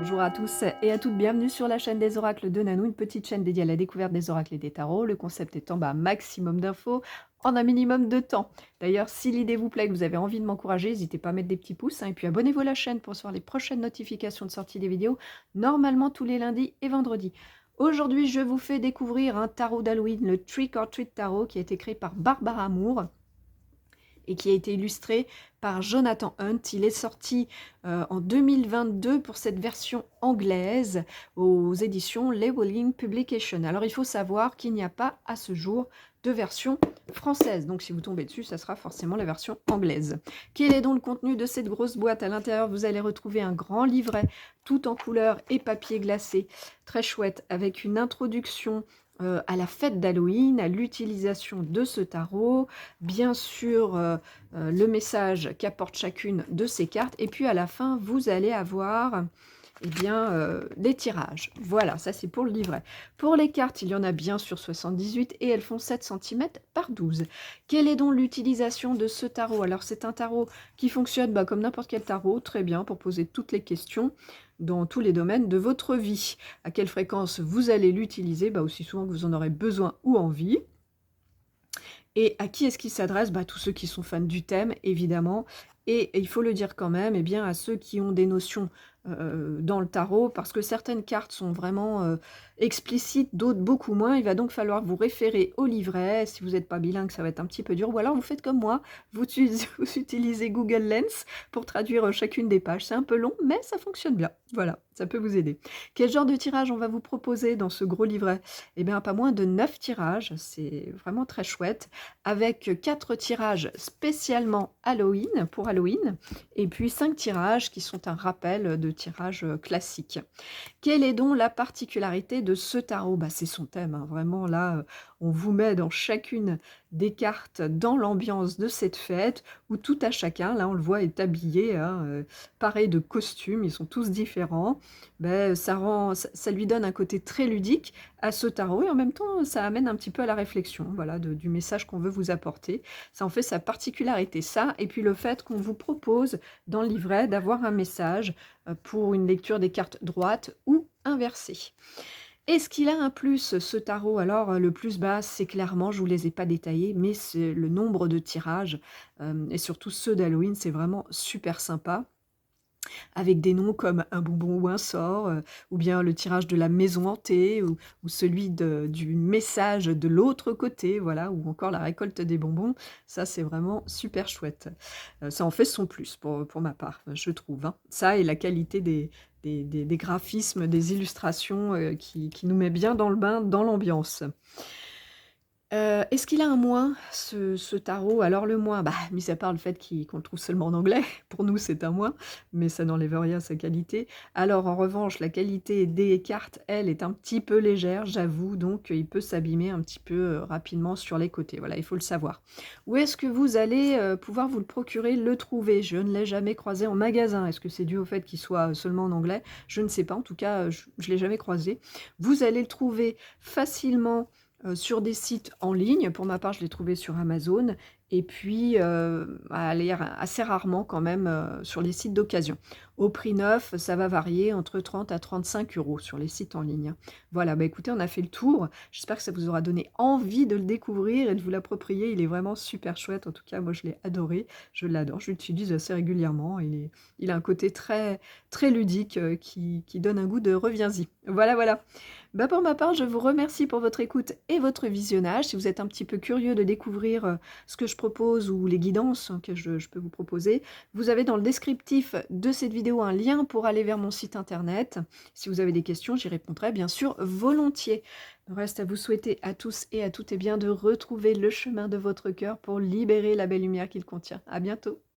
Bonjour à tous et à toutes, bienvenue sur la chaîne des oracles de Nanou, une petite chaîne dédiée à la découverte des oracles et des tarots. Le concept étant un maximum d'infos en un minimum de temps. D'ailleurs, si l'idée vous plaît et que vous avez envie de m'encourager, n'hésitez pas à mettre des petits pouces et puis abonnez-vous à la chaîne pour recevoir les prochaines notifications de sortie des vidéos, normalement tous les lundis et vendredis. Aujourd'hui, je vous fais découvrir un tarot d'Halloween, le Trick or Treat Tarot, qui a été créé par Barbara Moore et qui a été illustré par Jonathan Hunt. Il est sorti en 2022 pour cette version anglaise aux éditions Labeling Publication. Alors il faut savoir qu'il n'y a pas à ce jour de version française. Donc si vous tombez dessus, ça sera forcément la version anglaise. Quel est donc le contenu de cette grosse boîte? À l'intérieur, vous allez retrouver un grand livret tout en couleur et papier glacé, très chouette, avec une introduction à la fête d'Halloween, à l'utilisation de ce tarot, bien sûr le message qu'apporte chacune de ces cartes, et puis à la fin vous allez avoir les tirages. Voilà, ça c'est pour le livret. Pour les cartes, il y en a bien sûr 78 et elles font 7 cm par 12. Quelle est donc l'utilisation de ce tarot? Alors c'est un tarot qui fonctionne comme n'importe quel tarot, très bien pour poser toutes les questions dans tous les domaines de votre vie. À quelle fréquence vous allez l'utiliser? Aussi souvent que vous en aurez besoin ou envie. Et à qui est-ce qu'il s'adresse? Tous ceux qui sont fans du thème, évidemment. Et il faut le dire quand même, à ceux qui ont des notions dans le tarot, parce que certaines cartes sont vraiment explicites, d'autres beaucoup moins. Il va donc falloir vous référer au livret. Si vous n'êtes pas bilingue, ça va être un petit peu dur. Ou alors vous faites comme moi, vous utilisez Google Lens pour traduire chacune des pages. C'est un peu long, mais ça fonctionne bien. Voilà, ça peut vous aider. Quel genre de tirage on va vous proposer dans ce gros livret? Pas moins de 9 tirages, c'est vraiment très chouette, avec 4 tirages spécialement Halloween, pour Halloween, et puis 5 tirages qui sont un rappel de tirages classiques. Quelle est donc la particularité de ce tarot? C'est son thème, hein. Vraiment là, on vous met dans chacune des cartes dans l'ambiance de cette fête, où tout à chacun, là on le voit, est habillé, hein, pareil de costumes, ils sont tous différents. Ça lui donne un côté très ludique à ce tarot, et en même temps ça amène un petit peu à la réflexion, voilà, du message qu'on veut vous apporter. Ça en fait sa particularité, ça, et puis le fait qu'on vous propose dans le livret d'avoir un message pour une lecture des cartes droites ou inversées. Est-ce qu'il a un plus, ce tarot? Alors, le plus bas, c'est clairement, je ne vous les ai pas détaillés, mais c'est le nombre de tirages, et surtout ceux d'Halloween, c'est vraiment super sympa, avec des noms comme un bonbon ou un sort, ou bien le tirage de la maison hantée, ou celui du message de l'autre côté, voilà, ou encore la récolte des bonbons. Ça, c'est vraiment super chouette. Ça en fait son plus pour ma part, je trouve, hein. Ça et la qualité des graphismes, des illustrations qui nous met bien dans le bain, dans l'ambiance. Est-ce qu'il a un moins, ce tarot? Alors le moins, mis à part le fait qu'on le trouve seulement en anglais, pour nous c'est un moins, mais ça n'enlève rien à sa qualité. Alors en revanche, la qualité des cartes, elle, est un petit peu légère, j'avoue, donc il peut s'abîmer un petit peu rapidement sur les côtés, voilà, il faut le savoir. Où est-ce que vous allez pouvoir vous le procurer, le trouver? Je ne l'ai jamais croisé en magasin. Est-ce que c'est dû au fait qu'il soit seulement en anglais? Je ne sais pas, en tout cas, je ne l'ai jamais croisé. Vous allez le trouver facilement sur des sites en ligne. Pour ma part, je l'ai trouvé sur Amazon, et puis assez rarement quand même sur les sites d'occasion. Au prix neuf, ça va varier entre 30 à 35 € sur les sites en ligne. Voilà, écoutez, on a fait le tour. J'espère que ça vous aura donné envie de le découvrir et de vous l'approprier. Il est vraiment super chouette. En tout cas, moi, je l'ai adoré. Je l'adore. Je l'utilise assez régulièrement. Il a un côté très, très ludique qui donne un goût de reviens-y. Voilà, voilà. Pour ma part, je vous remercie pour votre écoute et votre visionnage. Si vous êtes un petit peu curieux de découvrir ce que je propose ou les guidances que je peux vous proposer, vous avez dans le descriptif de cette vidéo un lien pour aller vers mon site internet. Si vous avez des questions, j'y répondrai bien sûr volontiers. Il me reste à vous souhaiter à tous et à toutes de retrouver le chemin de votre cœur pour libérer la belle lumière qu'il contient. À bientôt.